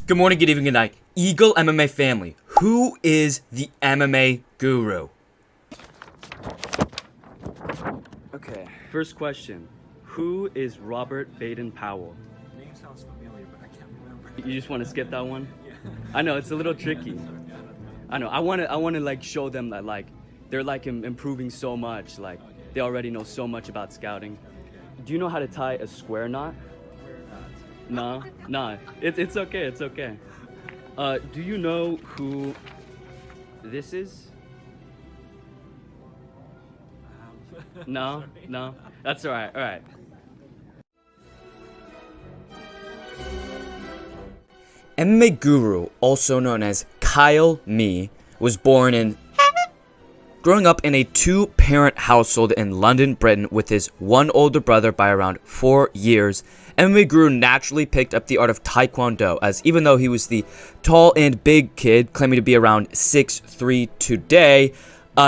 Good morning, good evening, good night. Eagle MMA family, who is the MMA Guru? Okay, first question. Who is Robert Baden-Powell? Name sounds familiar, but I can't remember. You just want to skip that one? Yeah. I know, it's a little tricky. I know, I want to like show them that like they're like improving so much, like they already know so much about scouting. Do you know how to tie a square knot? No, no, it's okay, it's okay. Do you know who this is? No, no, that's all right, all right. MMA Guru, also known as Kyle Me, was born in growing up in a two-parent household in London, Britain, with his one older brother by around 4 years. MMA Guru naturally picked up the art of Taekwondo, as even though he was the tall and big kid, claiming to be around 6'3" today,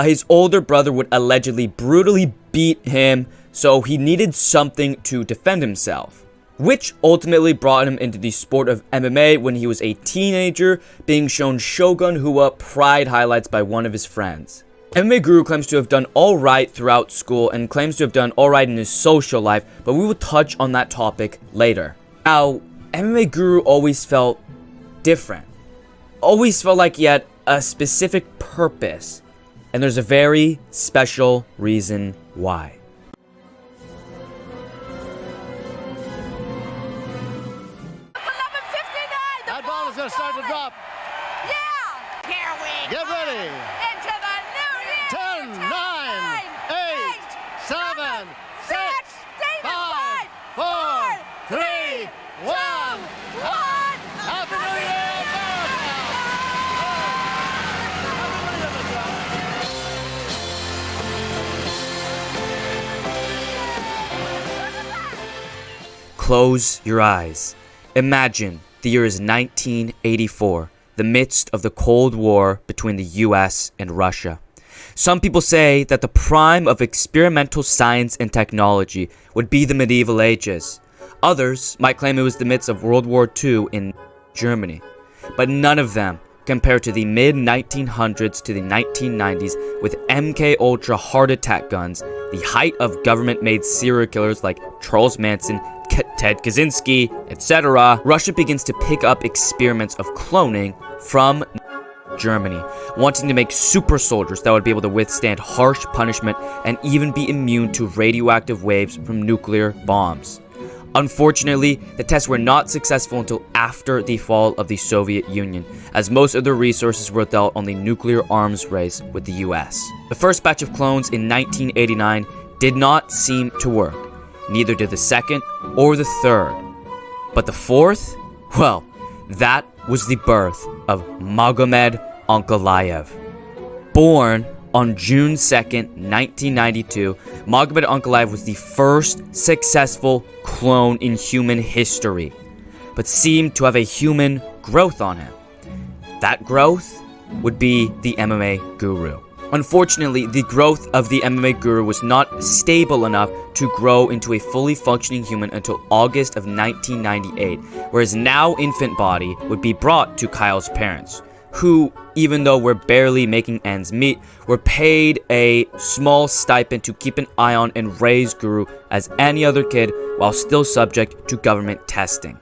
his older brother would allegedly brutally beat him, so he needed something to defend himself, which ultimately brought him into the sport of MMA when he was a teenager, being shown Shogun Hua Pride highlights by one of his friends. MMA Guru claims to have done alright throughout school and claims to have done alright in his social life, but we will touch on that topic later. Now, MMA Guru always felt different. Always felt like he had a specific purpose, and there's a very special reason why. That ball is going to start to drop. Yeah! Here we Get go. ready. Into the new year. 10, 9, 8, 7, 6, 5, 4, 3, 1. Happy New Year, America! Close your eyes. Imagine the year is 1984, the midst of the Cold War between the US and Russia. Some people say that the prime of experimental science and technology would be the medieval ages. Others might claim it was the midst of World War II in Germany. But none of them compare to the mid-1900s to the 1990s with MK Ultra heart attack guns, the height of government-made serial killers like Charles Manson, Ted Kaczynski, etc. Russia begins to pick up experiments of cloning from Germany, wanting to make super soldiers that would be able to withstand harsh punishment and even be immune to radioactive waves from nuclear bombs. Unfortunately, the tests were not successful until after the fall of the Soviet Union, as most of their resources were dealt on the nuclear arms race with the US. The first batch of clones in 1989 did not seem to work. Neither did the second or the third. But the fourth? Well, that was the birth of Magomed Ankalaev. Born on June 2nd, 1992, Magomed Ankalaev was the first successful clone in human history, but seemed to have a human growth on him. That growth would be the MMA Guru. Unfortunately, the growth of the MMA Guru was not stable enough to grow into a fully functioning human until August of 1998, where his now infant body would be brought to Kyle's parents, who, even though were barely making ends meet, were paid a small stipend to keep an eye on and raise Guru as any other kid while still subject to government testing.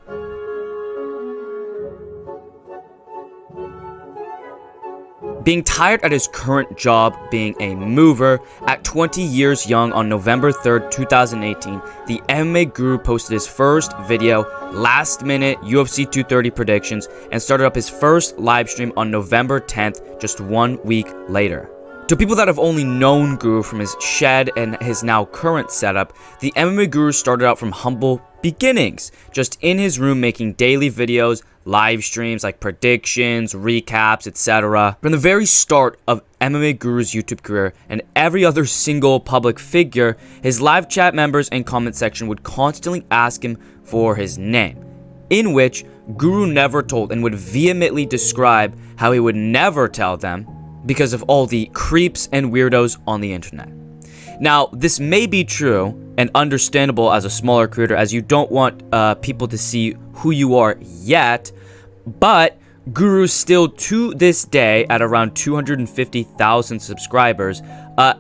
Being tired at his current job being a mover, at 20 years young on November 3rd, 2018, the MMA Guru posted his first video, last-minute UFC 230 predictions, and started up his first livestream on November 10th, just 1 week later. To people that have only known Guru from his shed and his now current setup, the MMA Guru started out from humble beginnings, just in his room making daily videos, live streams like predictions, recaps, etc. From the very start of MMA Guru's YouTube career and every other single public figure, his live chat members and comment section would constantly ask him for his name, in which Guru never told and would vehemently describe how he would never tell them because of all the creeps and weirdos on the internet. Now, this may be true and understandable as a smaller creator, as you don't want people to see who you are yet, But Guru still to this day at around 250,000 subscribers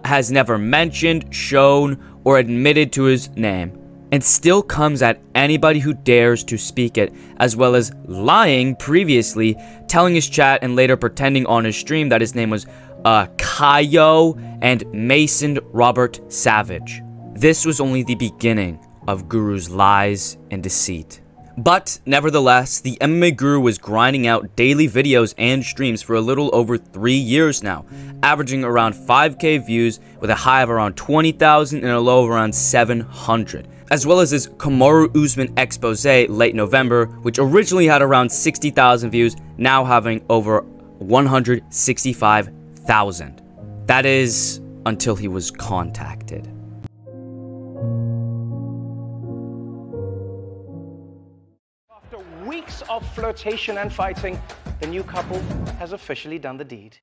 has never mentioned, shown, or admitted to his name, and still comes at anybody who dares to speak it, as well as lying previously, telling his chat and later pretending on his stream that his name was Kayo and Mason Robert Savage. This was only the beginning of Guru's lies and deceit. But nevertheless, the MMA Guru was grinding out daily videos and streams for a little over 3 years now, averaging around 5k views with a high of around 20,000 and a low of around 700. As well as his Kamaru Usman expose late November, which originally had around 60,000 views, now having over 165,000. That is until he was contacted. After weeks of flirtation and fighting, the new couple has officially done the deed.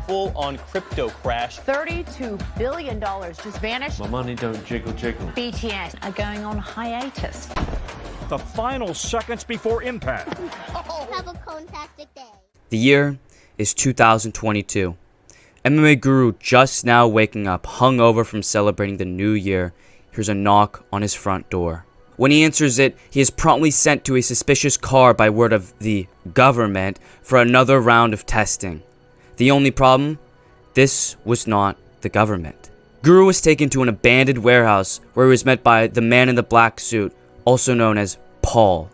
Full-on crypto crash. $32 billion just vanished. My money don't jiggle jiggle. BTS are going on hiatus. The final seconds before impact. Have a fantastic day. The year is 2022. MMA Guru just now waking up, hungover from celebrating the new year, hears a knock on his front door. When he answers it, he is promptly sent to a suspicious car by word of the government for another round of testing. The only problem? This was not the government. Guru was taken to an abandoned warehouse where he was met by the man in the black suit, also known as Paul.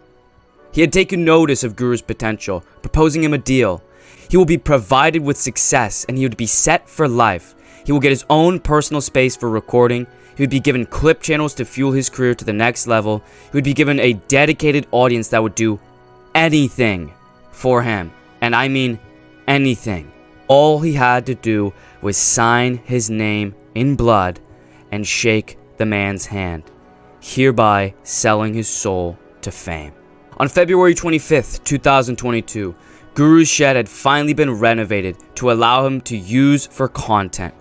He had taken notice of Guru's potential, proposing him a deal. He will be provided with success and he would be set for life. He will get his own personal space for recording. He would be given clip channels to fuel his career to the next level. He would be given a dedicated audience that would do anything for him. And I mean anything. All he had to do was sign his name in blood and shake the man's hand, hereby selling his soul to fame. On February 25th, 2022, Guru's shed had finally been renovated to allow him to use for content.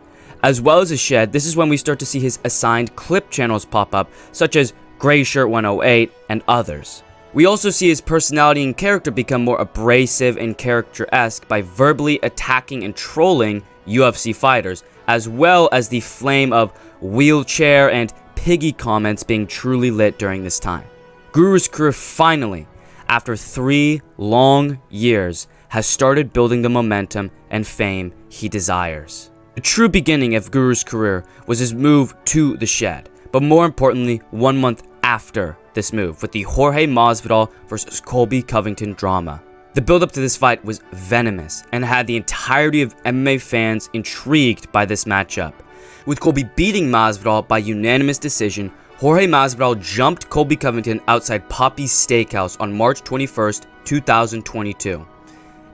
As well as his shed, this is when we start to see his assigned clip channels pop up, such as Grey Shirt 108 and others. We also see his personality and character become more abrasive and character-esque by verbally attacking and trolling UFC fighters, as well as the flame of wheelchair and piggy comments being truly lit during this time. Guru's career finally, after 3 long years, has started building the momentum and fame he desires. The true beginning of Guru's career was his move to the shed, but more importantly, 1 month after this move with the Jorge Masvidal vs. Colby Covington drama. The build-up to this fight was venomous and had the entirety of MMA fans intrigued by this matchup. With Colby beating Masvidal by unanimous decision, Jorge Masvidal jumped Colby Covington outside Poppy's Steakhouse on March 21st, 2022.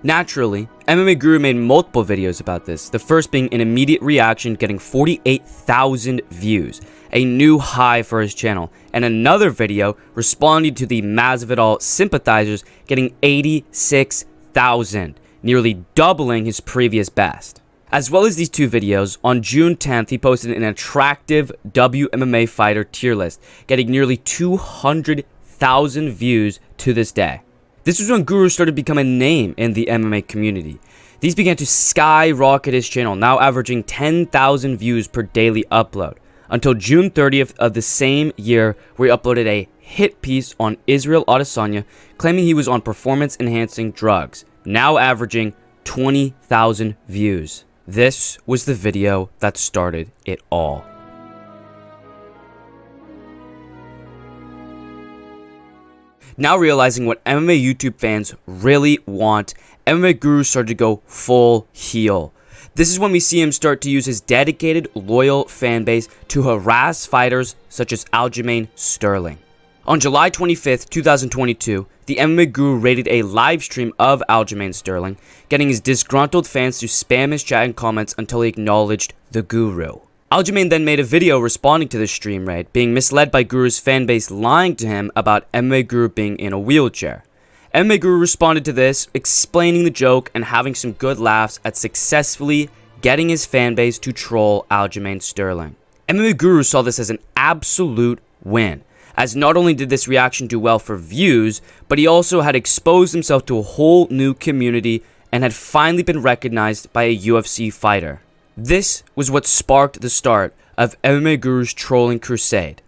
Naturally, MMA Guru made multiple videos about this, the first being an immediate reaction getting 48,000 views, a new high for his channel, and another video responding to the Masvidal sympathizers getting 86,000, nearly doubling his previous best. As well as these 2 videos, on June 10th he posted an attractive WMMA fighter tier list, getting nearly 200,000 views to this day. This was when Guru started to become a name in the MMA community. These began to skyrocket his channel, now averaging 10,000 views per daily upload, until June 30th of the same year, where he uploaded a hit piece on Israel Adesanya, claiming he was on performance-enhancing drugs, now averaging 20,000 views. This was the video that started it all. Now realizing what MMA YouTube fans really want, MMA Guru started to go full heel. This is when we see him start to use his dedicated, loyal fan base to harass fighters such as Aljamain Sterling. On July 25th, 2022, the MMA Guru rated a live stream of Aljamain Sterling, getting his disgruntled fans to spam his chat and comments until he acknowledged the Guru. Aljamain then made a video responding to the stream raid, being misled by Guru's fanbase lying to him about MMA Guru being in a wheelchair. MMA Guru responded to this, explaining the joke and having some good laughs at successfully getting his fanbase to troll Aljamain Sterling. MMA Guru saw this as an absolute win, as not only did this reaction do well for views, but he also had exposed himself to a whole new community and had finally been recognized by a UFC fighter. This was what sparked the start of MMA Guru's trolling crusade.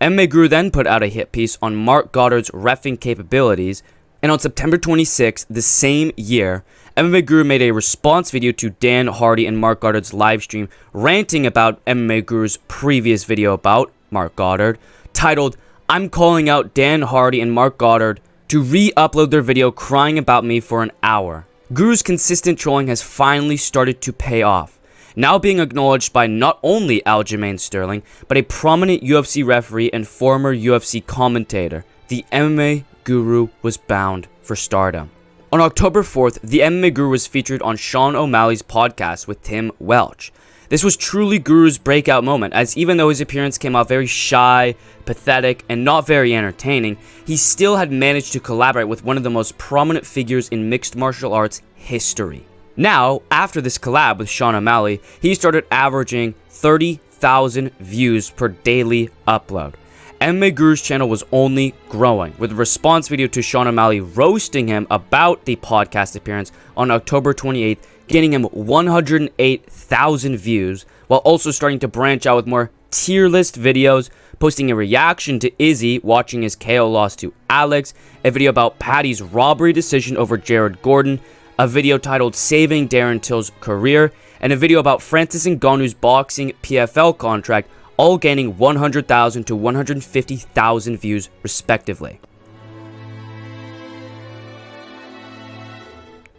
MMA Guru then put out a hit piece on Mark Goddard's reffing capabilities, and on September 26th, the same year, MMA Guru made a response video to Dan Hardy and Mark Goddard's livestream ranting about MMA Guru's previous video about Mark Goddard, titled, "I'm calling out Dan Hardy and Mark Goddard to re-upload their video crying about me for an hour." Guru's consistent trolling has finally started to pay off, now being acknowledged by not only Aljamain Sterling, but a prominent UFC referee and former UFC commentator. The MMA Guru was bound for stardom. On October 4th, the MMA Guru was featured on Sean O'Malley's podcast with Tim Welch. This was truly Guru's breakout moment, as even though his appearance came off very shy, pathetic, and not very entertaining, he still had managed to collaborate with one of the most prominent figures in mixed martial arts history. Now, after this collab with Sean O'Malley, he started averaging 30,000 views per daily upload. MMA Guru's channel was only growing, with a response video to Sean O'Malley roasting him about the podcast appearance on October 28th, getting him 108,000 views, while also starting to branch out with more tier list videos, posting a reaction to Izzy watching his KO loss to Alex, a video about Paddy's robbery decision over Jared Gordon, a video titled Saving Darren Till's Career, and a video about Francis Ngannou's boxing PFL contract, all gaining 100,000 to 150,000 views respectively.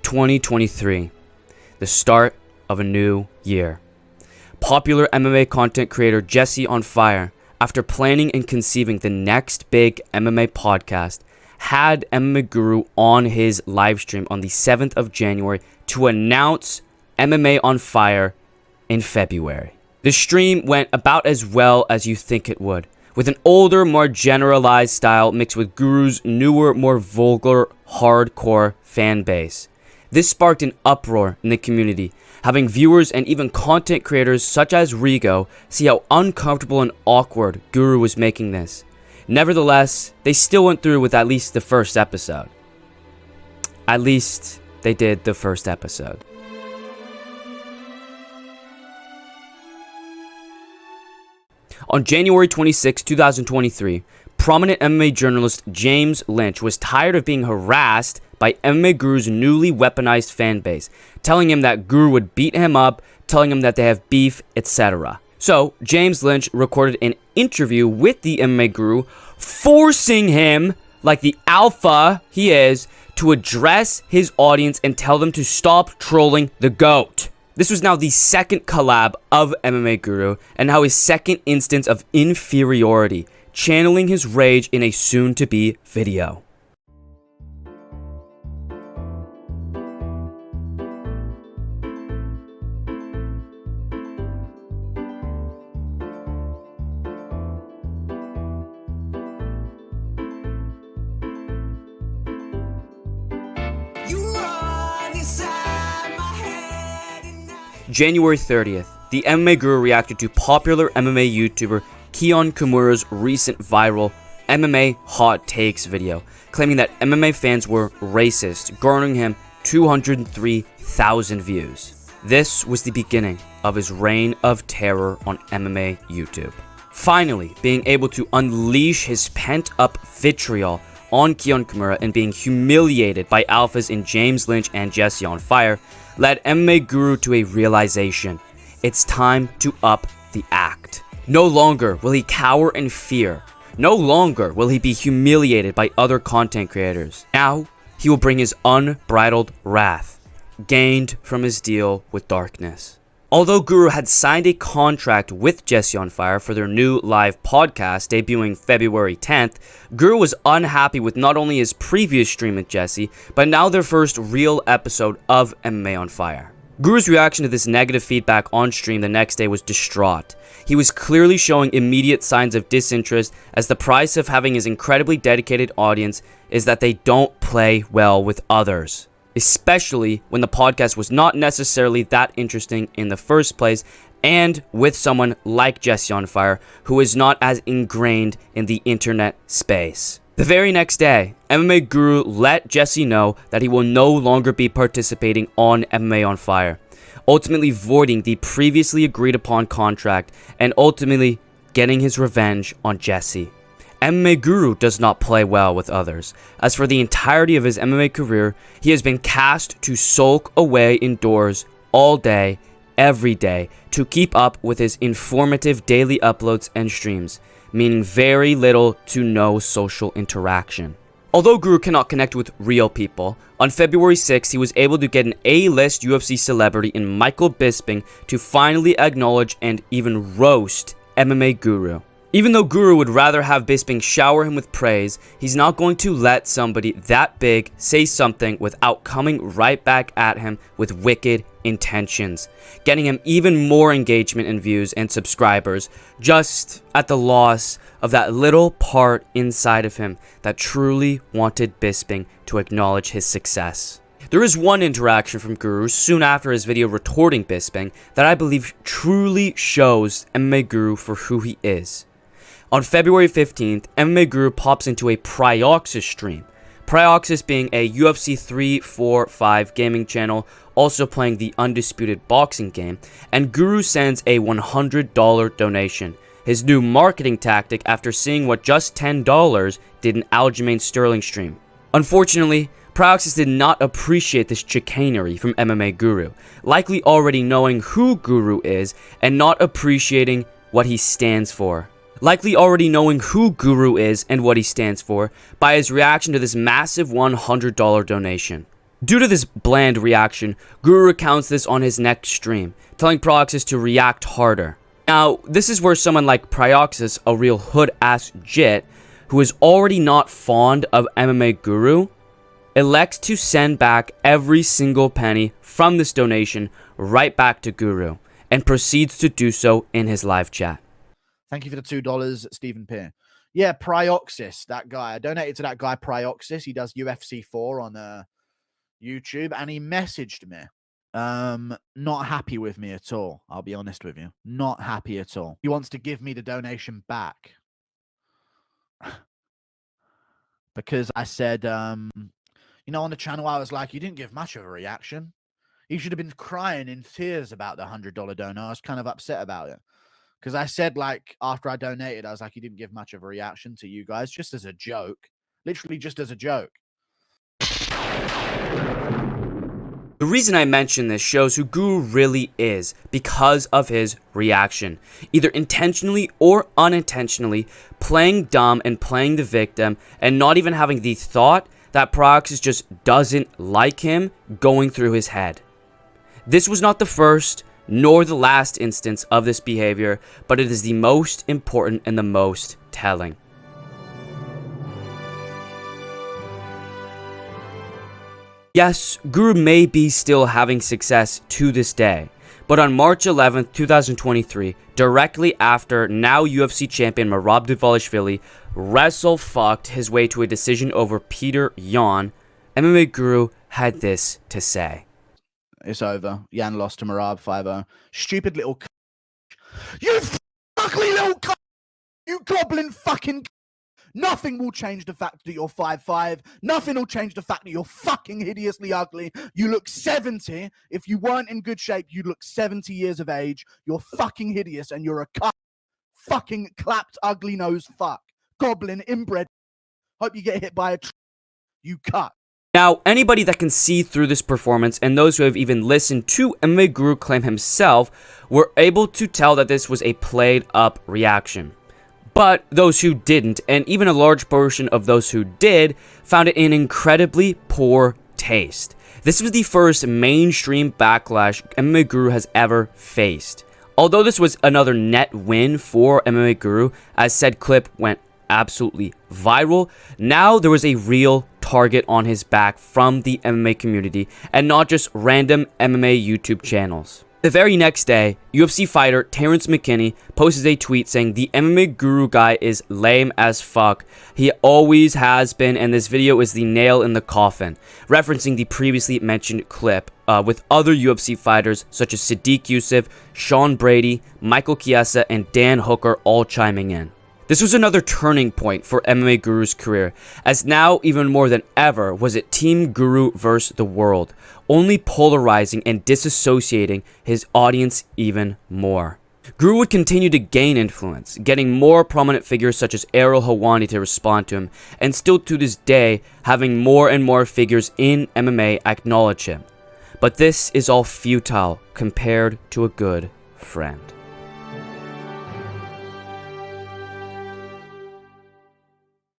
2023, the start of a new year. Popular MMA content creator Jesse on Fire, after planning and conceiving the next big MMA podcast, had MMA Guru on his livestream on the 7th of January to announce MMA on Fire in February. The stream went about as well as you think it would, with an older, more generalized style mixed with Guru's newer, more vulgar, hardcore fan base. This sparked an uproar in the community, having viewers and even content creators such as Rigo see how uncomfortable and awkward Guru was making this. Nevertheless, they still went through with at least the first episode. At least they did the first episode. On January 26, 2023, prominent MMA journalist James Lynch was tired of being harassed by MMA Guru's newly weaponized fan base, telling him that Guru would beat him up, telling him that they have beef, etc. So, James Lynch recorded an interview with the MMA Guru, forcing him, like the alpha he is, to address his audience and tell them to stop trolling the GOAT. This was now the second collab of MMA Guru, and now his second instance of inferiority, channeling his rage in a soon-to-be video. January 30th, the MMA Guru reacted to popular MMA YouTuber Keon Kimura's recent viral MMA Hot Takes video, claiming that MMA fans were racist, garnering him 203,000 views. This was the beginning of his reign of terror on MMA YouTube. Finally, being able to unleash his pent-up vitriol on Keon Kimura and being humiliated by alphas in James Lynch and Jesse on Fire led MMA Guru to a realization. It's time to up the act. No longer will he cower in fear. No longer will he be humiliated by other content creators. Now, he will bring his unbridled wrath, gained from his deal with darkness. Although Guru had signed a contract with Jesse on Fire for their new live podcast debuting February 10th, Guru was unhappy with not only his previous stream with Jesse, but now their first real episode of MMA on Fire. Guru's reaction to this negative feedback on stream the next day was distraught. He was clearly showing immediate signs of disinterest, as the price of having his incredibly dedicated audience is that they don't play well with others. Especially when the podcast was not necessarily that interesting in the first place, and with someone like Jesse on Fire, who is not as ingrained in the internet space. The very next day, MMA Guru let Jesse know that he will no longer be participating on MMA on Fire, ultimately voiding the previously agreed upon contract and ultimately getting his revenge on Jesse. MMA Guru does not play well with others, as for the entirety of his MMA career, he has been cast to sulk away indoors all day, every day, to keep up with his informative daily uploads and streams, meaning very little to no social interaction. Although Guru cannot connect with real people, on February 6th he was able to get an A-list UFC celebrity in Michael Bisping to finally acknowledge and even roast MMA Guru. Even though Guru would rather have Bisping shower him with praise, he's not going to let somebody that big say something without coming right back at him with wicked intentions, getting him even more engagement and views and subscribers, just at the loss of that little part inside of him that truly wanted Bisping to acknowledge his success. There is one interaction from Guru soon after his video retorting Bisping that I believe truly shows MMA Guru for who he is. On February 15th, MMA Guru pops into a Prioxis stream. Prioxis being a UFC 345 gaming channel, also playing the undisputed boxing game, and Guru sends a $100 donation. His new marketing tactic after seeing what just $10 did in Aljamain Sterling stream. Unfortunately, Prioxis did not appreciate this chicanery from MMA Guru, likely already knowing who Guru is and not appreciating what he stands for. Likely already knowing who Guru is and what he stands for by his reaction to this massive $100 donation. Due to this bland reaction, Guru recounts this on his next stream, telling Prioxis to react harder. Now, this is where someone like Prioxis, a real hood-ass jit, who is already not fond of MMA Guru, elects to send back every single penny from this donation right back to Guru, and proceeds to do so in his live chat. Thank you for the $2, Stephen Peer. Yeah, Prioxis, that guy. I donated to that guy, Prioxis. He does UFC 4 on YouTube, and he messaged me. Not happy with me at all. I'll be honest with you. Not happy at all. He wants to give me the donation back. Because I said, you know, on the channel, I was like, you didn't give much of a reaction. You should have been crying in tears about the $100 donor. I was kind of upset about it. Because I said, like, after I donated, I was like, you didn't give much of a reaction to you guys, just as a joke. Literally just as a joke. The reason I mention this shows who Guru really is because of his reaction. Either intentionally or unintentionally, playing dumb and playing the victim, and not even having the thought that Prioxis just doesn't like him going through his head. This was not the first nor the last instance of this behavior, but it is the most important and the most telling. Yes, Guru may be still having success to this day, but on March 11th, 2023, directly after now UFC champion Merab Dvalishvili wrestle-fucked his way to a decision over Peter Yan, MMA Guru had this to say. It's over. Yan lost to Merab 5-0. Stupid little you ugly little you goblin fucking Nothing will change the fact that you're 5'5". Nothing will change the fact that you're fucking hideously ugly. You look 70. If you weren't in good shape, you'd look 70 years of age. You're fucking hideous and you're a fucking clapped ugly nose fuck. Goblin inbred. Hope you get hit by a you cut. Now, anybody that can see through this performance, and those who have even listened to MMA Guru claim himself, were able to tell that this was a played up reaction. But those who didn't, and even a large portion of those who did, found it in incredibly poor taste. This was the first mainstream backlash MMA Guru has ever faced. Although this was another net win for MMA Guru, as said clip went absolutely viral, now there was a real target on his back from the MMA community, and not just random MMA YouTube channels. The very next day, UFC fighter Terrence McKinney posted a tweet saying the MMA Guru guy is lame as fuck. He always has been, and this video is the nail in the coffin, referencing the previously mentioned clip with other UFC fighters such as Sadiq Youssef, Sean Brady, Michael Chiesa, and Dan Hooker all chiming in. This was another turning point for MMA Guru's career, as now even more than ever was it Team Guru versus the world, only polarizing and disassociating his audience even more. Guru would continue to gain influence, getting more prominent figures such as Errol Hawani to respond to him, and still to this day having more and more figures in MMA acknowledge him. But this is all futile compared to a good friend.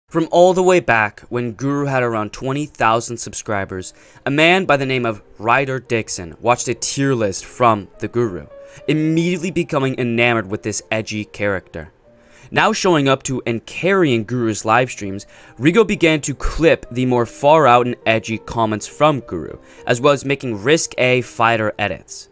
From all the way back when Guru had around 20,000 subscribers, a man by the name of Ryder Dixon watched a tier list from the Guru, immediately becoming enamored with this edgy character. Now showing up to and carrying Guru's live streams, Rigo began to clip the more far out and edgy comments from Guru, as well as making risque fighter edits.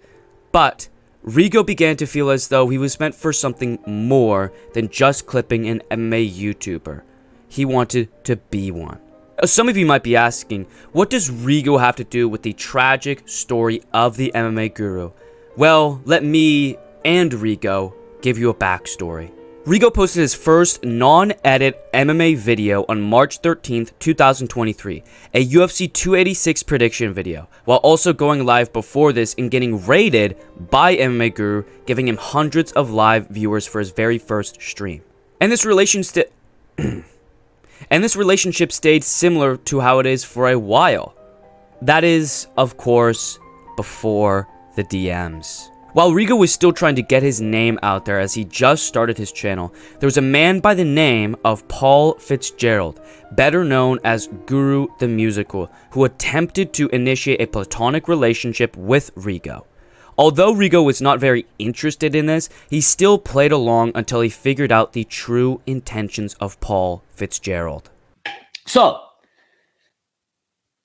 But Rigo began to feel as though he was meant for something more than just clipping an MMA YouTuber. He wanted to be one. Some of you might be asking, what does Rigo have to do with the tragic story of the MMA Guru? Well, let me and Rigo give you a backstory. Rigo posted his first non-edit MMA video on March 13th, 2023, a UFC 286 prediction video, while also going live before this and getting rated by MMA Guru, giving him hundreds of live viewers for his very first stream. And this relationship stayed similar to how it is for a while. That is, of course, before the DMs. While Rigo was still trying to get his name out there as he just started his channel, there was a man by the name of Paul Fitzgerald, better known as Guru the Musical, who attempted to initiate a platonic relationship with Rigo. Although Rigo was not very interested in this, he still played along until he figured out the true intentions of Paul Fitzgerald. So,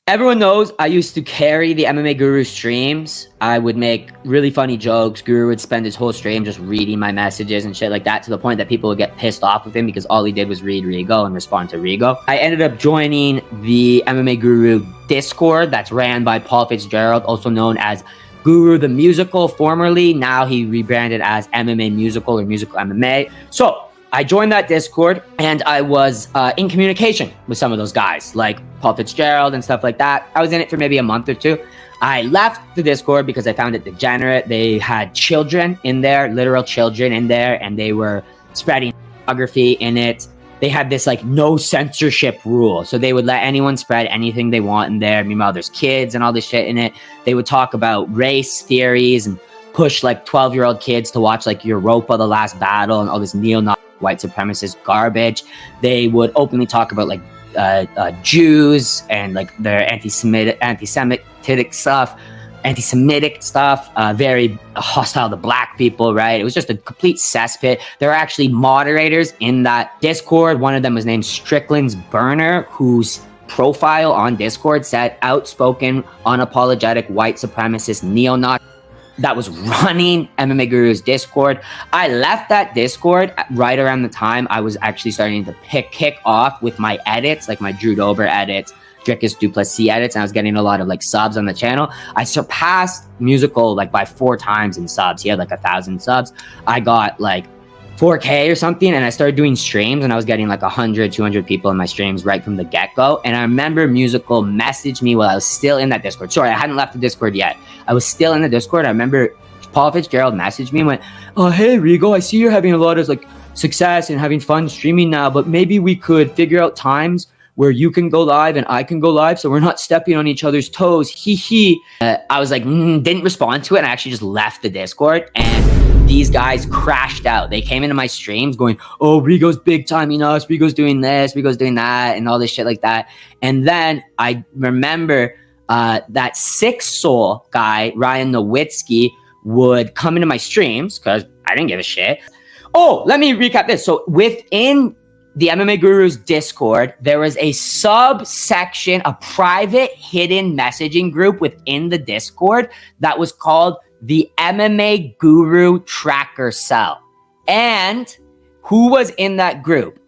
everyone knows I used to carry the MMA Guru streams. I would make really funny jokes. Guru would spend his whole stream just reading my messages and shit like that, to the point that people would get pissed off with him because all he did was read Rigo and respond to Rigo. I ended up joining the MMA Guru Discord that's ran by Paul Fitzgerald, also known as Guru the Musical formerly. Now he rebranded as MMA Musical or Musical MMA. So I joined that Discord and I was in communication with some of those guys like Paul Fitzgerald and stuff like that. I was in it for maybe a month or two. I left the Discord because I found it degenerate. They had children in there, literal children in there, and they were spreading pornography in it. They had this like no censorship rule. So they would let anyone spread anything they want in there. Meanwhile, there's kids and all this shit in it. They would talk about race theories and push like 12-year-old kids to watch like Europa, The Last Battle, and all this neo-Nazi white supremacist garbage. They would openly talk about like Jews and like their anti-Semitic stuff, very hostile to black people, right? It was just a complete cesspit. There were actually moderators in that Discord. One of them was named Strickland's Burner, whose profile on Discord said outspoken, unapologetic white supremacist neo-Nazi that was running MMA Guru's Discord. I left that Discord right around the time I was actually starting to kick off with my edits, like my Drew Dober edits, Drickus Duplessis edits, and I was getting a lot of like subs on the channel. I surpassed Musical like by 4 times in subs. He had like 1,000 subs. I got like 4K or something, and I started doing streams, and I was getting like 100, 200 people in my streams right from the get-go. And I remember Musical messaged me while I was still in that Discord. Sorry, I hadn't left the Discord yet. I was still in the Discord. I remember Paul Fitzgerald messaged me and went, "Oh, hey, Rigo, I see you're having a lot of like success and having fun streaming now, but maybe we could figure out times where you can go live and I can go live so we're not stepping on each other's toes. Hee hee." I was like, didn't respond to it, and I actually just left the Discord. And these guys crashed out. They came into my streams going, "Oh, Rigo's big timing us. Rigo's doing this. Rigo's doing that," and all this shit like that. And then I remember that Six Soul guy, Ryan Nowitzki, would come into my streams because I didn't give a shit. Oh, let me recap this. So within the MMA Guru's Discord, there was a subsection, a private hidden messaging group within the Discord that was called the MMA Guru Tracker Cell. And who was in that group?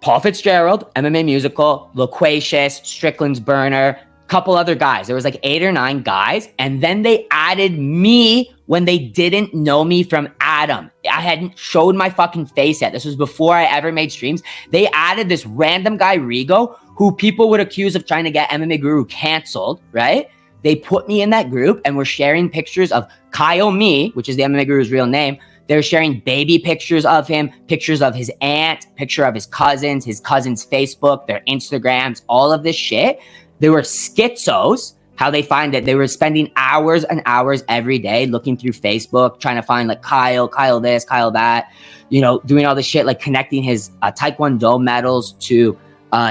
Paul Fitzgerald, MMA Musical, Loquacious, Strickland's Burner, couple other guys. There was like 8 or 9 guys. And then they added me when they didn't know me from Adam. I hadn't showed my fucking face yet. This was before I ever made streams. They added this random guy, Rigo, who people would accuse of trying to get MMA Guru canceled, right? They put me in that group and were sharing pictures of Kyle Me, which is the MMA Guru's real name. They're sharing baby pictures of him, pictures of his aunt, picture of his cousin's Facebook, their Instagrams, all of this shit. They were schizos. How they find it, they were spending hours and hours every day looking through Facebook, trying to find like Kyle this, Kyle that, you know, doing all this shit, like connecting his Taekwondo medals to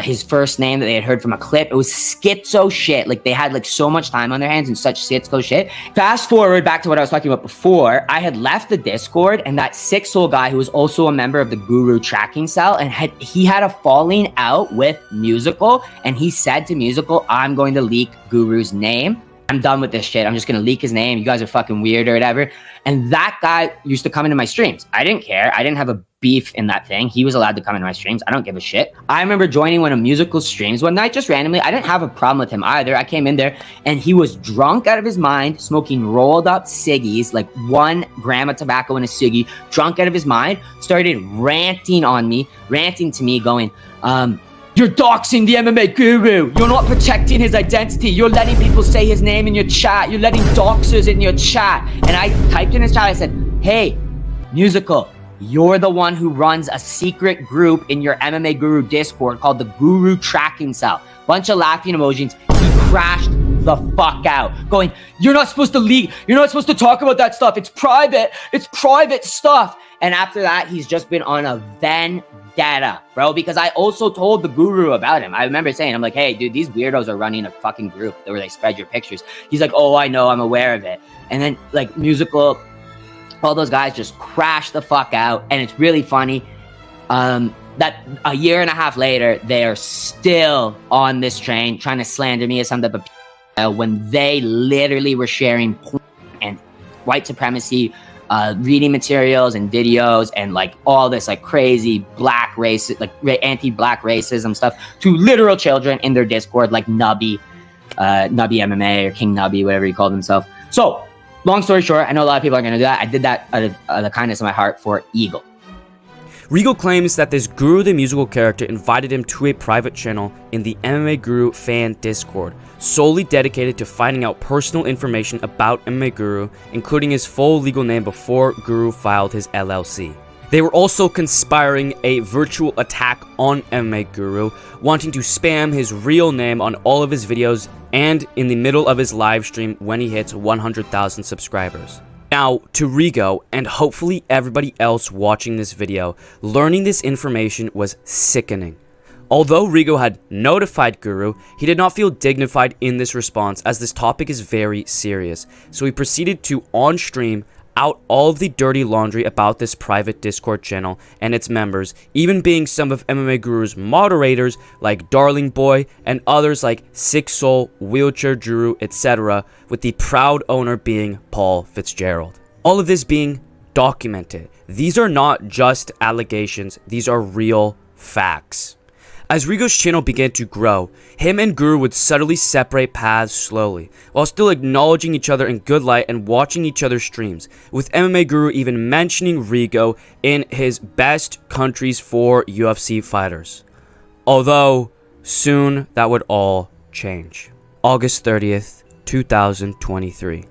his first name that they had heard from a clip. It was schizo shit. Like they had like so much time on their hands and such schizo shit. Fast forward back to what I was talking about before. I had left the Discord, and that 6-soul guy who was also a member of the Guru tracking cell, and he had a falling out with Musical, and he said to Musical, I'm going to leak Guru's name. I'm done with this shit. I'm just going to leak his name. You guys are fucking weird or whatever. And that guy used to come into my streams. I didn't care. I didn't have a beef in that thing. He was allowed to come into my streams. I don't give a shit. I remember joining one of Musical streams one night, just randomly. I didn't have a problem with him either. I came in there and he was drunk out of his mind, smoking rolled up ciggies, like 1 gram of tobacco in a ciggy, drunk out of his mind, started ranting to me going, you're doxing the MMA Guru. You're not protecting his identity. You're letting people say his name in your chat. You're letting doxers in your chat. And I typed in his chat. I said, hey, Musical, you're the one who runs a secret group in your MMA Guru Discord called the Guru Tracking Cell. Bunch of laughing emojis. He crashed the fuck out, going, you're not supposed to leak. You're not supposed to talk about that stuff. It's private. It's private stuff. And after that, he's just been on a vendetta, bro, because I also told the Guru about him. I remember saying, I'm like, hey, dude, these weirdos are running a fucking group where they spread your pictures. He's like, oh, I know, I'm aware of it. And then, like, Musical, all those guys just crashed the fuck out. And it's really funny that a year and a half later, they are still on this train trying to slander me as some type of when they literally were sharing porn and white supremacy reading materials and videos and like all this like crazy black race, like anti-black racism stuff to literal children in their Discord, like Nubby MMA or King Nubby, whatever he called himself. So long story short, I know a lot of people are going to do that. I did that out of the kindness of my heart for Eagle. Rigo claims that this Guru the Musical character invited him to a private channel in the MMA Guru fan Discord, solely dedicated to finding out personal information about MMA Guru, including his full legal name before Guru filed his LLC. They were also conspiring a virtual attack on MMA Guru, wanting to spam his real name on all of his videos and in the middle of his live stream when he hits 100,000 subscribers. Now, to Rigo, and hopefully everybody else watching this video, learning this information was sickening. Although Rigo had notified Guru, he did not feel dignified in this response as this topic is very serious. So he proceeded to, on stream, out all of the dirty laundry about this private Discord channel and its members, even being some of MMA Guru's moderators like Darling Boy and others like 6-Soul, Wheelchair Guru, etc., with the proud owner being Paul Fitzgerald. All of this being documented. These are not just allegations, these are real facts. As Rigo's channel began to grow, him and Guru would subtly separate paths slowly, while still acknowledging each other in good light and watching each other's streams, with MMA Guru even mentioning Rigo in his best countries for UFC fighters. Although, soon that would all change. August 30th, 2023.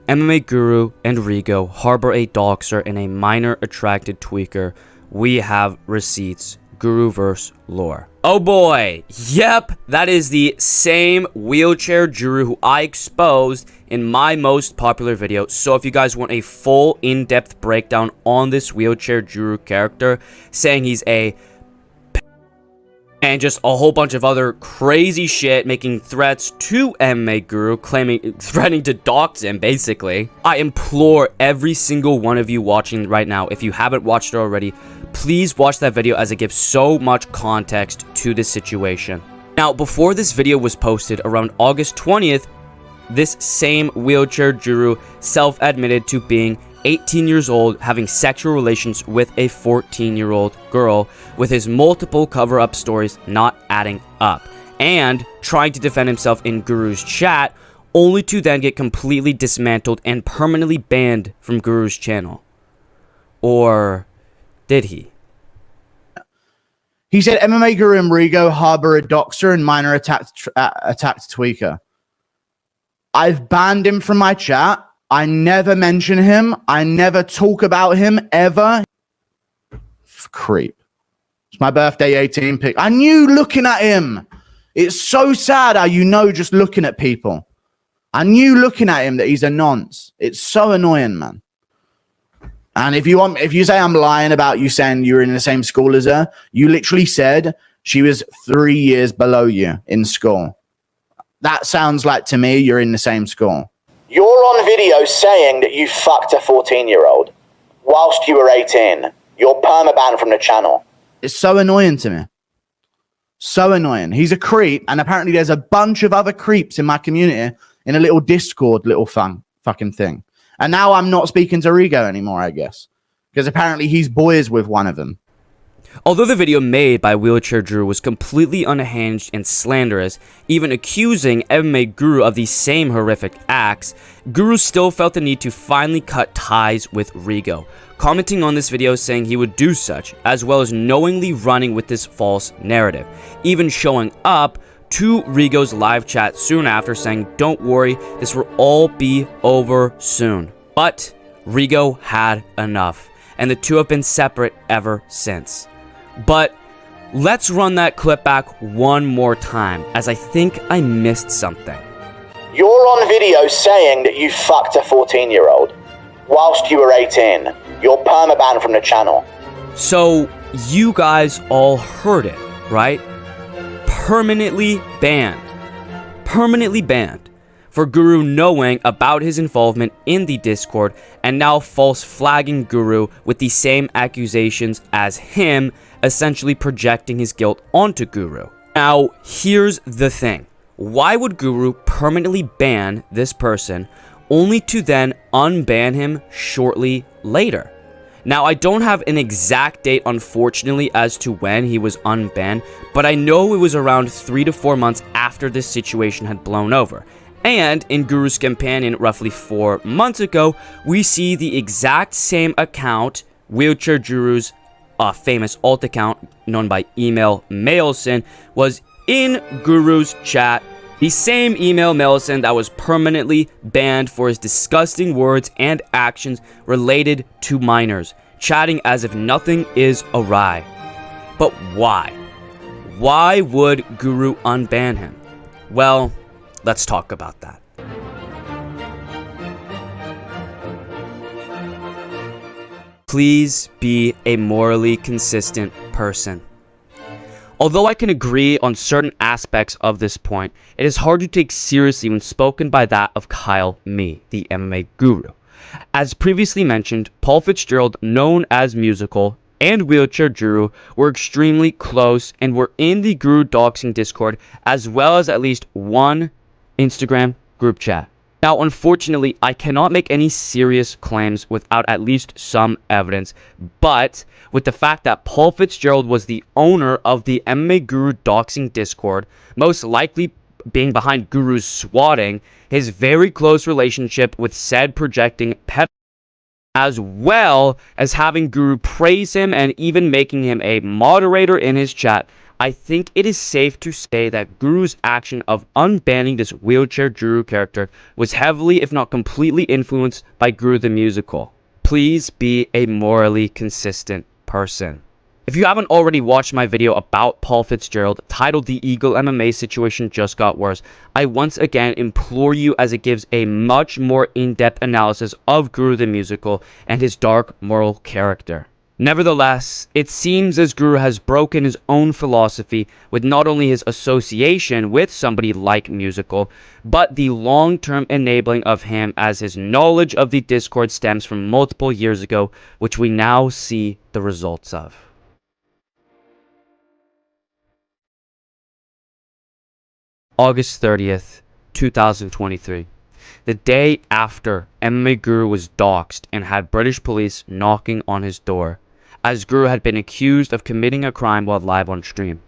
MMA Guru and Rigo harbor a doxer and a minor attracted tweaker. We have receipts. Guruverse lore. Oh boy, yep, that is the same Wheelchair Guru who I exposed in my most popular video. So if you guys want a full in-depth breakdown on this Wheelchair Guru character, saying he's a and just a whole bunch of other crazy shit, making threats to MMA Guru, threatening to dox him, basically. I implore every single one of you watching right now, if you haven't watched it already, please watch that video as it gives so much context to this situation. Now, before this video was posted, around August 20th, this same Wheelchair Guru self-admitted to being 18 years old, having sexual relations with a 14-year-old girl, with his multiple cover-up stories not adding up. and trying to defend himself in Guru's chat, only to then get completely dismantled and permanently banned from Guru's channel. Or did he? He said MMA Guru and Rigo harbor a doxer and minor attacked tweaker. I've banned him from my chat. I never mention him. I never talk about him ever. Creep. It's my birthday 18 pic. I knew looking at him. It's so sad how you know just looking at people. I knew looking at him that he's a nonce. It's so annoying, man. And if you say I'm lying about you saying you were in the same school as her, you literally said she was 3 years below you in school. That sounds like to me you're in the same school. You're on video saying that you fucked a 14-year-old whilst you were 18. You're permabanned from the channel. It's so annoying to me. So annoying. He's a creep, and apparently there's a bunch of other creeps in my community in a little Discord little fucking thing. And now I'm not speaking to Rigo anymore, I guess. Because apparently he's boys with one of them. Although the video made by Wheelchair Drew was completely unhinged and slanderous, even accusing MMA Guru of these same horrific acts, Guru still felt the need to finally cut ties with Rigo, commenting on this video saying he would do such, as well as knowingly running with this false narrative, even showing up to Rigo's live chat soon after saying, "Don't worry, this will all be over soon." But Rigo had enough, and the two have been separate ever since. But let's run that clip back one more time, as I think I missed something. You're on video saying that you fucked a 14-year-old whilst you were 18. You're permabanned from the channel. So you guys all heard it, right? Permanently banned. Permanently banned for Guru knowing about his involvement in the Discord and now false flagging Guru with the same accusations as him, essentially projecting his guilt onto Guru. Now, here's the thing. Why would Guru permanently ban this person only to then unban him shortly later? Now, I don't have an exact date, unfortunately, as to when he was unbanned, but I know it was around 3 to 4 months after this situation had blown over. And in Guru's companion, roughly 4 months ago, we see the exact same account, Wheelchair Guru's famous alt account, known by Email Mailson, was in Guru's chat. The same Email Mailson that was permanently banned for his disgusting words and actions related to minors, chatting as if nothing is awry. But why? Why would Guru unban him? Well, let's talk about that. Please be a morally consistent person. Although I can agree on certain aspects of this point, it is hard to take seriously when spoken by that of Kyle Me, the MMA Guru. As previously mentioned, Paul Fitzgerald, known as Musical, and Wheelchair Guru were extremely close and were in the Guru doxing Discord, as well as at least one Instagram group chat. Now, unfortunately, I cannot make any serious claims without at least some evidence, but with the fact that Paul Fitzgerald was the owner of the MMA Guru doxing Discord, most likely being behind Guru's swatting, his very close relationship with said projecting pet, as well as having Guru praise him and even making him a moderator in his chat, I think it is safe to say that Guru's action of unbanning this Wheelchair Guru character was heavily, if not completely, influenced by Guru the Musical. Please be a morally consistent person. If you haven't already watched my video about Paul Fitzgerald titled "The Eagle MMA Situation Just Got Worse," I once again implore you, as it gives a much more in-depth analysis of Guru the Musical and his dark moral character. Nevertheless, it seems as Guru has broken his own philosophy with not only his association with somebody like Musical, but the long-term enabling of him, as his knowledge of the Discord stems from multiple years ago, which we now see the results of. August 30th, 2023. The day after MMA Guru was doxxed and had British police knocking on his door, as Guru had been accused of committing a crime while live on stream.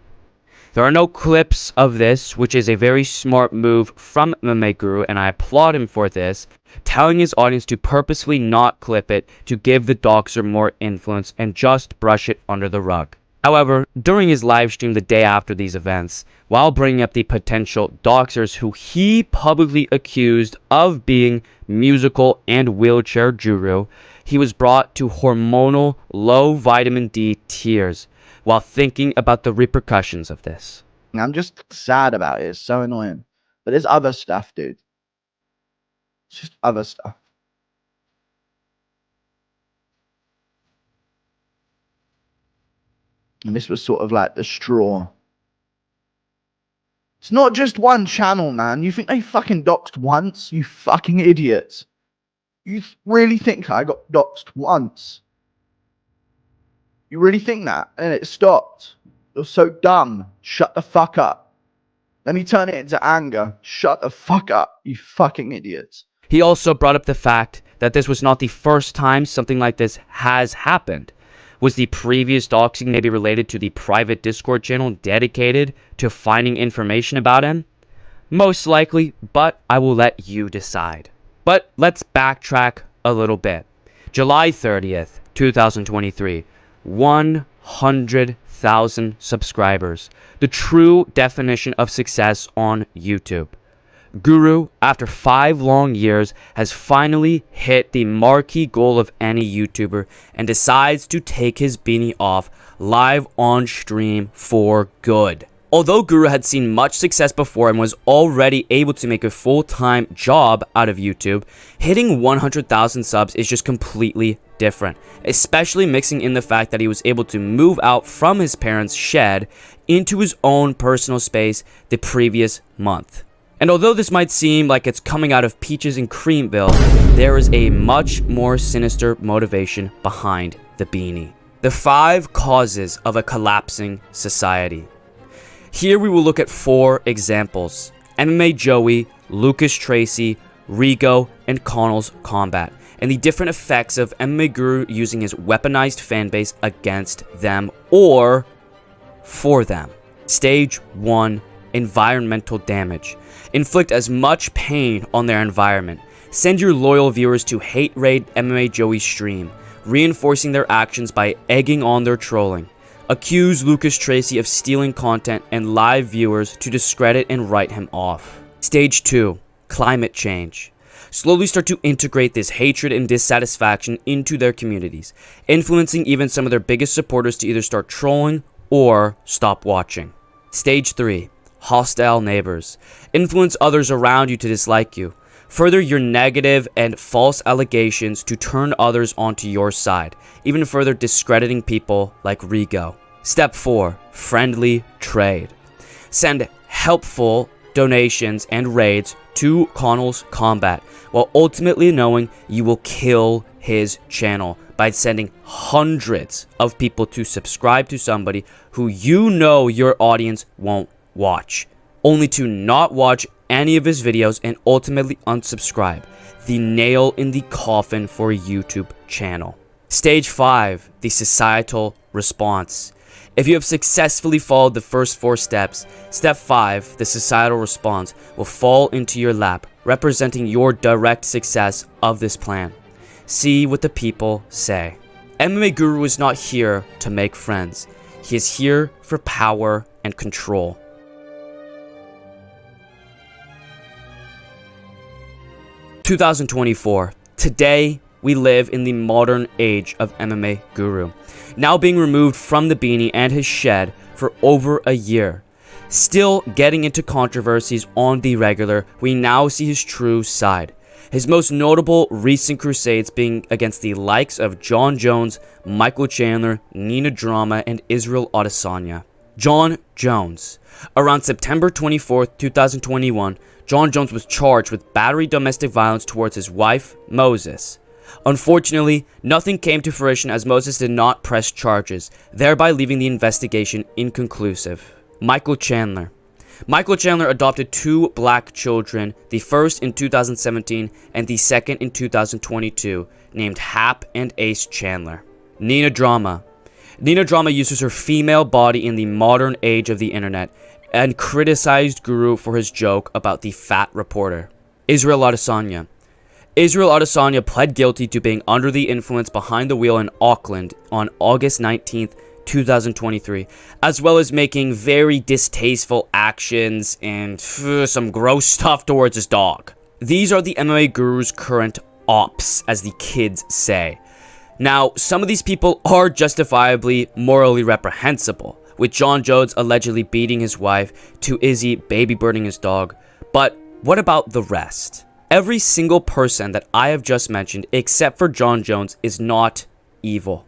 There are no clips of this, which is a very smart move from MMA Guru, and I applaud him for this, telling his audience to purposely not clip it to give the doxer more influence and just brush it under the rug. However, during his live stream the day after these events, while bringing up the potential doxers who he publicly accused of being musical and wheelchair guru, he was brought to hormonal low vitamin D tears while thinking about the repercussions of this. I'm just sad about it. It's so annoying. But there's other stuff, dude. It's just other stuff. And this was sort of like the straw. It's not just one channel, man. You think they fucking doxed once? You fucking idiots. You really think I got doxed once? You really think that? And it stopped. You're so dumb. Shut the fuck up. Let me turn it into anger. Shut the fuck up, you fucking idiots. He also brought up the fact that this was not the first time something like this has happened. Was the previous doxing maybe related to the private Discord channel dedicated to finding information about him? Most likely, but I will let you decide. But let's backtrack a little bit. July 30th, 2023. 100,000 subscribers. The true definition of success on YouTube. Guru, after 5 long years, has finally hit the marquee goal of any YouTuber and decides to take his beanie off live on stream for good. Although Guru had seen much success before and was already able to make a full-time job out of YouTube, hitting 100,000 subs is just completely different, especially mixing in the fact that he was able to move out from his parents' shed into his own personal space the previous month. And although this might seem like it's coming out of peaches and creamville, there is a much more sinister motivation behind the beanie. The 5 causes of a collapsing society. Here we will look at 4 examples: MMA Joey, Lucas Tracy, Rigo, and Connell's combat, and the different effects of MMA Guru using his weaponized fanbase against them or for them. Stage 1, environmental damage. Inflict as much pain on their environment. Send your loyal viewers to hate raid MMA Joey's stream, reinforcing their actions by egging on their trolling. Accuse Lucas Tracy of stealing content and live viewers to discredit and write him off. Stage 2, climate change. Slowly start to integrate this hatred and dissatisfaction into their communities, influencing even some of their biggest supporters to either start trolling or stop watching. Stage 3, hostile neighbors. Influence others around you to dislike you. Further your negative and false allegations to turn others onto your side, even further discrediting people like Rigo. Step 4, friendly trade. Send helpful donations and raids to Connell's combat, while ultimately knowing you will kill his channel by sending hundreds of people to subscribe to somebody who you know your audience won't watch, only to not watch any of his videos and ultimately unsubscribe. The nail in the coffin for a YouTube channel. Stage 5, the societal response. If you have successfully followed the first 4 steps, step 5, the societal response, will fall into your lap, representing your direct success of this plan. See what the people say. MMA Guru is not here to make friends. He is here for power and control. (2024). Today, we live in the modern age of MMA Guru, now being removed from the beanie and his shed for over a year. Still getting into controversies on the regular, we now see his true side. His most notable recent crusades being against the likes of Jon Jones, Michael Chandler, Nina Drama, and Israel Adesanya. Jon Jones. Around September 24th, 2021, Jon Jones was charged with battery domestic violence towards his wife, Moses. Unfortunately, nothing came to fruition as Moses did not press charges, thereby leaving the investigation inconclusive. Michael Chandler. Michael Chandler adopted 2 black children, the first in 2017 and the second in 2022, named Hap and Ace Chandler. Nina Drama. Nina Drama uses her female body in the modern age of the internet and criticized Guru for his joke about the fat reporter. Israel Adesanya. Israel Adesanya pled guilty to being under the influence behind the wheel in Auckland on August 19th, 2023, as well as making very distasteful actions and some gross stuff towards his dog. These are the MMA Guru's current ops, as the kids say. Now, some of these people are justifiably morally reprehensible, with John Jones allegedly beating his wife, to Izzy baby birding his dog. But what about the rest? Every single person that I have just mentioned, except for John Jones, is not evil.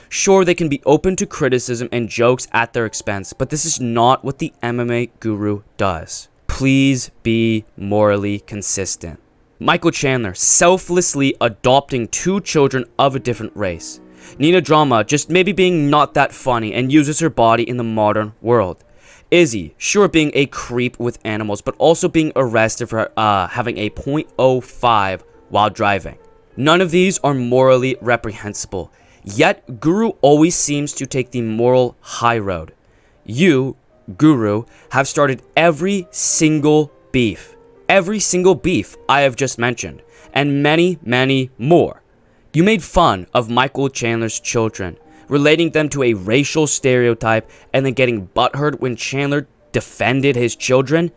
Sure, they can be open to criticism and jokes at their expense, but this is not what the MMA Guru does. Please be morally consistent. Michael Chandler selflessly adopting 2 children of a different race. Nina Drama just maybe being not that funny and uses her body in the modern world. Izzy, sure, being a creep with animals, but also being arrested for having a .05 while driving. None of these are morally reprehensible. Yet, Guru always seems to take the moral high road. You, Guru, have started every single beef I have just mentioned, and many, many more. You made fun of Michael Chandler's children, relating them to a racial stereotype, and then getting butthurt when Chandler defended his children.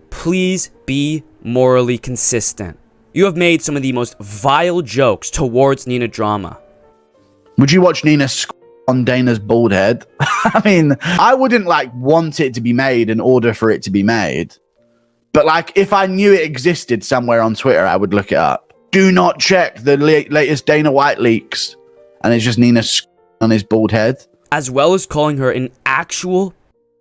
Please be morally consistent. You have made some of the most vile jokes towards Nina Drama. Would you watch Nina on Dana's bald head? I mean, I wouldn't want it to be made in order for it to be made. But if I knew it existed somewhere on Twitter, I would look it up. Do not check the latest Dana White leaks. And it's just Nina on his bald head. As well as calling her an actual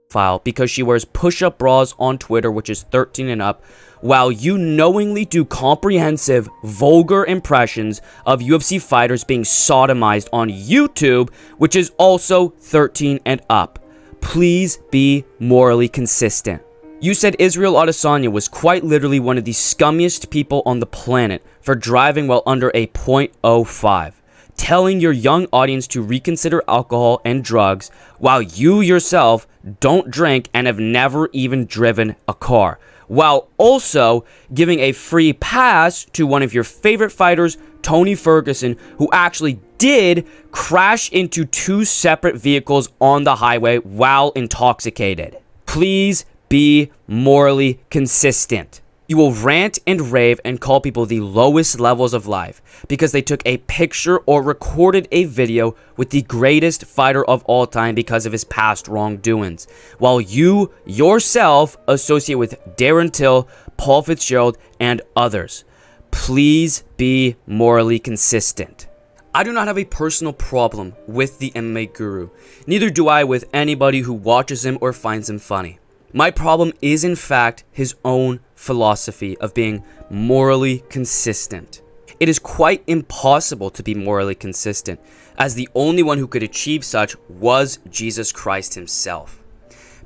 file because she wears push-up bras on Twitter, which is 13 and up, while you knowingly do comprehensive, vulgar impressions of UFC fighters being sodomized on YouTube, which is also 13 and up. Please be morally consistent. You said Israel Adesanya was quite literally one of the scummiest people on the planet for driving while under a .05, telling your young audience to reconsider alcohol and drugs while you yourself don't drink and have never even driven a car, while also giving a free pass to one of your favorite fighters, Tony Ferguson, who actually did crash into 2 separate vehicles on the highway while intoxicated. Please be morally consistent. You will rant and rave and call people the lowest levels of life because they took a picture or recorded a video with the greatest fighter of all time because of his past wrongdoings, while you yourself associate with Darren Till, Paul Fitzgerald, and others. Please be morally consistent. I do not have a personal problem with the MMA Guru. Neither do I with anybody who watches him or finds him funny. My problem is, in fact, his own philosophy of being morally consistent. It is quite impossible to be morally consistent, as the only one who could achieve such was Jesus Christ himself.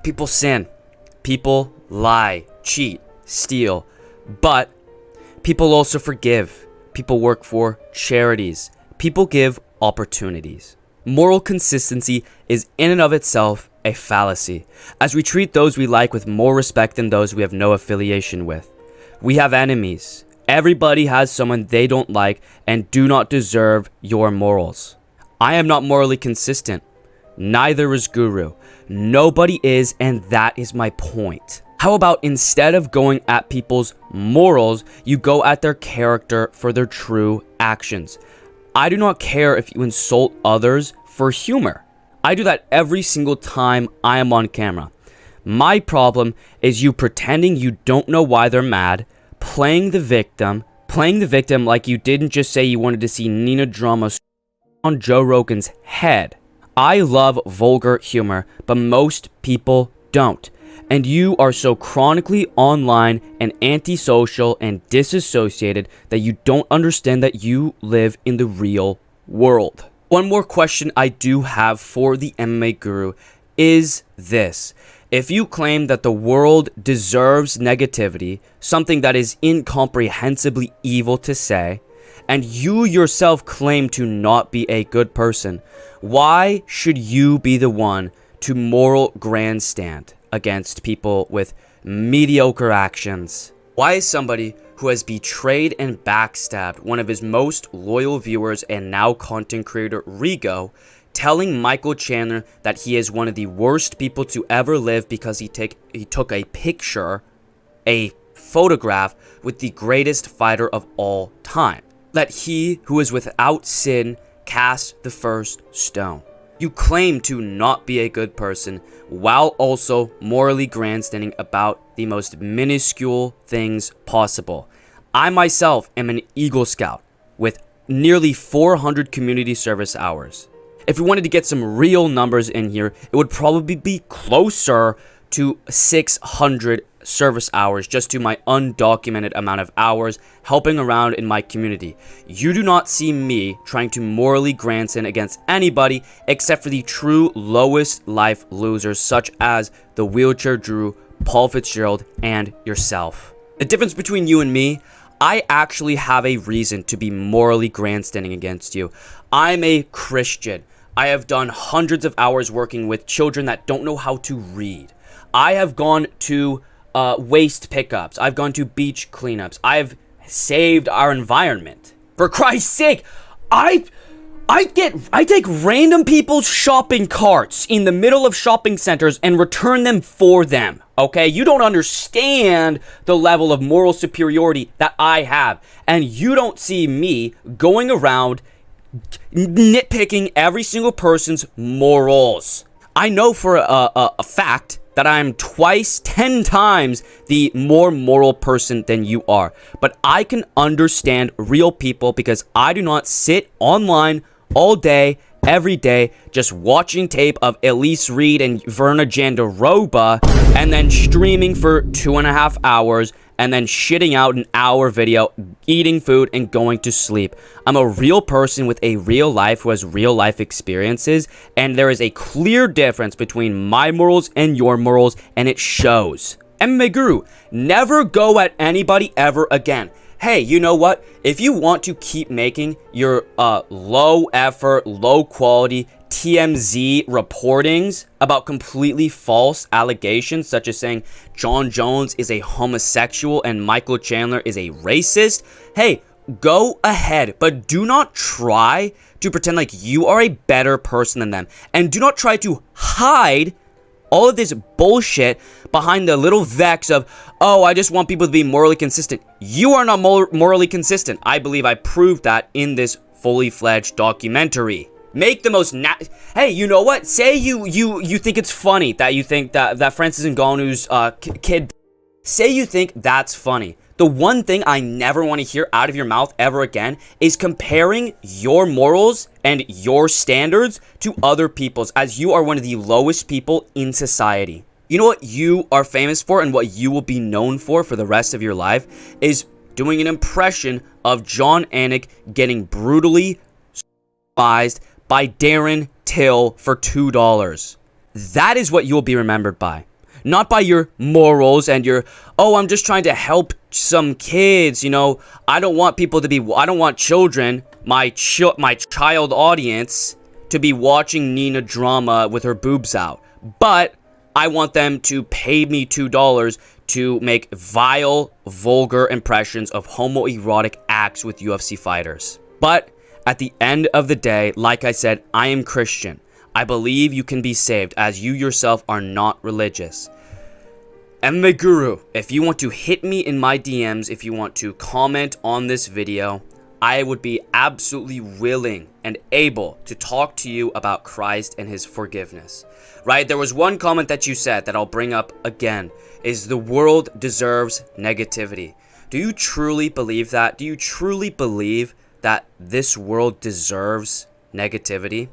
People sin, people lie, cheat, steal, but people also forgive, people work for charities, people give opportunities. Moral consistency is in and of itself a fallacy, as we treat those we like with more respect than those we have no affiliation with. We have enemies. Everybody has someone they don't like and do not deserve your morals. I am not morally consistent. Neither is Guru. Nobody is, and that is my point. How about instead of going at people's morals, you go at their character for their true actions? I do not care if you insult others for humor. I do that every single time I am on camera. My problem is you pretending you don't know why they're mad, playing the victim like you didn't just say you wanted to see Nina Drama on Joe Rogan's head. I love vulgar humor, but most people don't. And you are so chronically online and antisocial and disassociated that you don't understand that you live in the real world. One more question I do have for the MMA Guru is this. If you claim that the world deserves negativity, something that is incomprehensibly evil to say, and you yourself claim to not be a good person, why should you be the one to moral grandstand against people with mediocre actions? Why is somebody who has betrayed and backstabbed one of his most loyal viewers and now content creator Rigo telling Michael Chandler that he is one of the worst people to ever live because he took a picture, a photograph with the greatest fighter of all time? Let he who is without sin cast the first stone. You claim to not be a good person while also morally grandstanding about the most minuscule things possible. I myself am an Eagle Scout with nearly 400 community service hours. If we wanted to get some real numbers in here, it would probably be closer to 600 service hours just to my undocumented amount of hours helping around in my community. You do not see me trying to morally grandstand against anybody except for the true lowest life losers such as the wheelchair Drew, Paul FItzy, and yourself. The difference between you and me, I actually have a reason to be morally grandstanding against you. I'm a Christian. I have done hundreds of hours working with children that don't know how to read. I have gone to waste pickups. I've gone to beach cleanups. I've saved our environment. For Christ's sake, I take random people's shopping carts in the middle of shopping centers and return them for them. Okay, you don't understand the level of moral superiority that I have, and you don't see me going around nitpicking every single person's morals. I know for a fact that I'm 10 times the more moral person than you are. But I can understand real people because I do not sit online all day, every day, just watching tape of Elise Reed and Verna Jandaroba and then streaming for 2.5 hours and then shitting out an hour video, eating food, and going to sleep. I'm a real person with a real life who has real life experiences, and there is a clear difference between my morals and your morals, and it shows. MMA Guru, never go at anybody ever again. Hey, you know what? If you want to keep making your low effort, low quality TMZ reportings about completely false allegations, such as saying John Jones is a homosexual and Michael Chandler is a racist, hey, go ahead, but do not try to pretend like you are a better person than them. And do not try to hide all of this bullshit behind the little vex of, oh, I just want people to be morally consistent. You are not morally consistent. I believe I proved that in this fully fledged documentary. Make the most hey, you know what? Say you think it's funny that you think that Francis Ngannou's kid. Say you think that's funny. The one thing I never want to hear out of your mouth ever again is comparing your morals and your standards to other people's, as you are one of the lowest people in society. You know what you are famous for and what you will be known for the rest of your life is doing an impression of John Anik getting brutally surprised by Darren Till for $2. That is what you'll be remembered by. Not by your morals and your, oh, I'm just trying to help some kids, you know. I don't want children, my child audience, to be watching Nina drama with her boobs out. But I want them to pay me $2 to make vile, vulgar impressions of homoerotic acts with UFC fighters. But at the end of the day, like I said, I am Christian. I believe you can be saved as you yourself are not religious. MMA Guru, if you want to hit me in my DMs, if you want to comment on this video, I would be absolutely willing and able to talk to you about Christ and his forgiveness. Right? There was one comment that you said that I'll bring up again, is the world deserves negativity. Do you truly believe that? Do you truly believe that this world deserves negativity?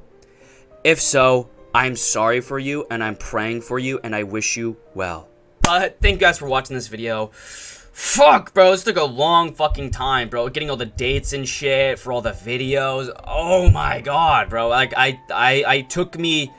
If so, I'm sorry for you and I'm praying for you and I wish you well. But thank you guys for watching this video. Fuck, bro, this took a long fucking time, bro. Getting all the dates and shit for all the videos. Oh my god, bro. Like, I took me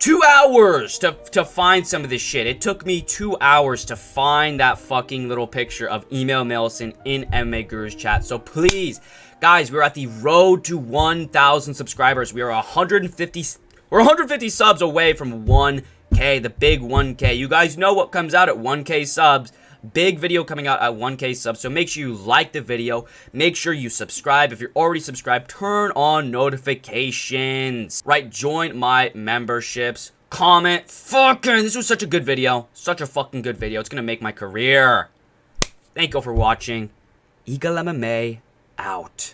2 hours to find some of this shit. It took me 2 hours to find that fucking little picture of Email Millicent in MMA Guru's chat. So please, guys, we're at the road to 1,000 subscribers. We are 150 subs away from 1K, the big 1K. You guys know what comes out at 1K subs. Big video coming out at 1K subs. So make sure you like the video. Make sure you subscribe. If you're already subscribed, turn on notifications. Right, join my memberships. Comment. Fucking, this was such a good video. Such a fucking good video. It's gonna make my career. Thank you all for watching. EagleMMA out.